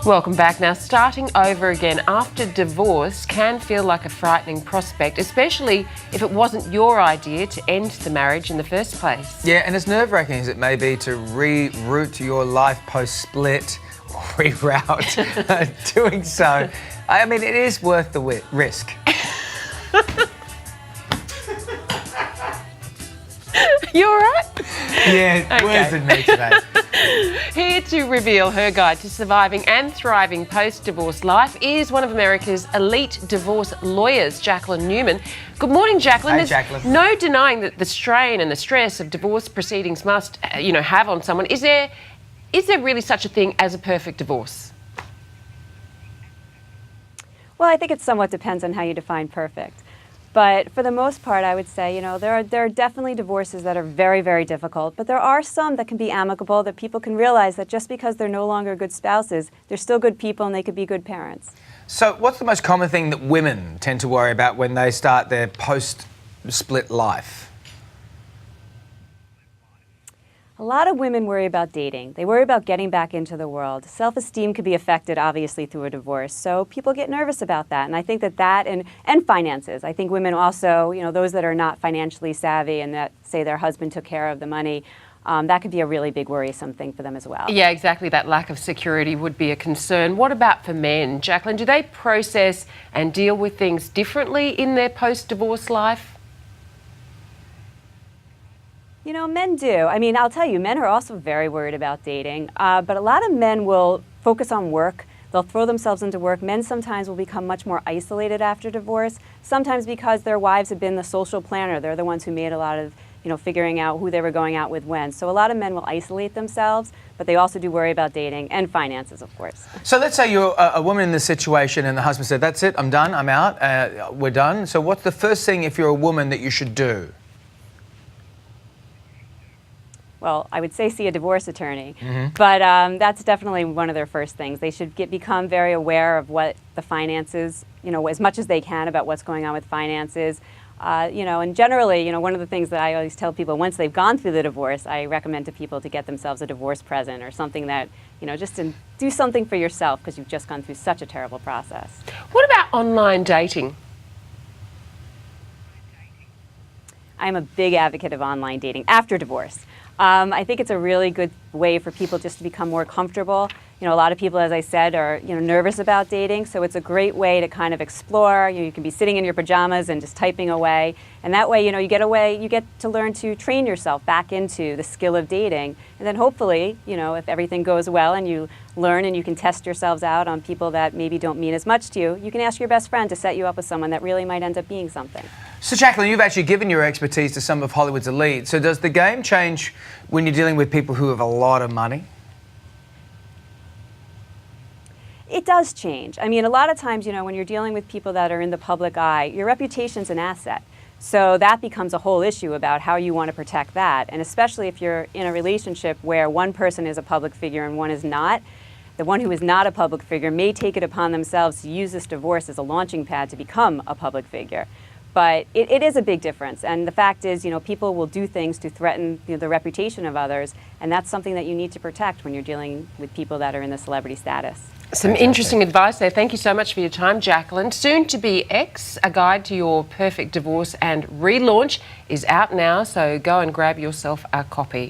Welcome back. Now, starting over again after divorce can feel like a frightening prospect, especially if it wasn't your idea to end the marriage in the first place. Yeah, and as nerve-wracking as it may be to reroute your life post-split, or reroute, doing so, I mean, it is worth the risk. You all right? Yeah, Okay. worse than me today. Here to reveal her guide to surviving and thriving post-divorce life is one of America's elite divorce lawyers, Jacqueline Newman. Good morning, Jacqueline. Hey, Jacqueline. No denying that the strain and the stress of divorce proceedings must, have on someone. Is there really such a thing as a perfect divorce? Well, I think it somewhat depends on how you define perfect. But for the most part, I would say, there are definitely divorces that are very, very difficult, but there are some that can be amicable, that people can realize that just because they're no longer good spouses, they're still good people and they could be good parents. So what's the most common thing that women tend to worry about when they start their post-split life? A lot of women worry about dating. They worry about getting back into the world. Self-esteem could be affected, obviously, through a divorce. So people get nervous about that. And I think that and finances. I think women also, those that are not financially savvy and that say their husband took care of the money, that could be a really big worrisome thing for them as well. Yeah, exactly. That lack of security would be a concern. What about for men? Jacqueline, do they process and deal with things differently in their post-divorce life? Men do. I mean, I'll tell you, men are also very worried about dating, but a lot of men will focus on work. They'll throw themselves into work. Men sometimes will become much more isolated after divorce, sometimes because their wives have been the social planner. They're the ones who made a lot of, figuring out who they were going out with when. So a lot of men will isolate themselves, but they also do worry about dating and finances, of course. So let's say you're a woman in this situation and the husband said, that's it, I'm done, I'm out, we're done. So what's the first thing, if you're a woman, that you should do? Well, I would say see a divorce attorney, Mm-hmm. but that's definitely one of their first things. They should become very aware of what the finances, as much as they can about what's going on with finances. And generally, one of the things that I always tell people once they've gone through the divorce, I recommend to people to get themselves a divorce present or something that, just to do something for yourself because you've just gone through such a terrible process. What about online dating? I'm a big advocate of online dating after divorce. I think it's a really good way for people just to become more comfortable. A lot of people, as I said, are nervous about dating, so it's a great way to kind of explore. You can be sitting in your pajamas and just typing away, and that way, you get to learn to train yourself back into the skill of dating, and then hopefully, if everything goes well and you learn and you can test yourselves out on people that maybe don't mean as much to you, you can ask your best friend to set you up with someone that really might end up being something. So Jacqueline, you've actually given your expertise to some of Hollywood's elite. So does the game change when you're dealing with people who have a lot of money? It does change. I mean, a lot of times, when you're dealing with people that are in the public eye, your reputation's an asset. So that becomes a whole issue about how you want to protect that. And especially if you're in a relationship where one person is a public figure and one is not, the one who is not a public figure may take it upon themselves to use this divorce as a launching pad to become a public figure. But it is a big difference. And the fact is, people will do things to threaten the reputation of others. And that's something that you need to protect when you're dealing with people that are in the celebrity status. Some interesting advice there. Thank you so much for your time, Jacqueline. Soon to be X, a guide to your perfect divorce and relaunch is out now, so go and grab yourself a copy.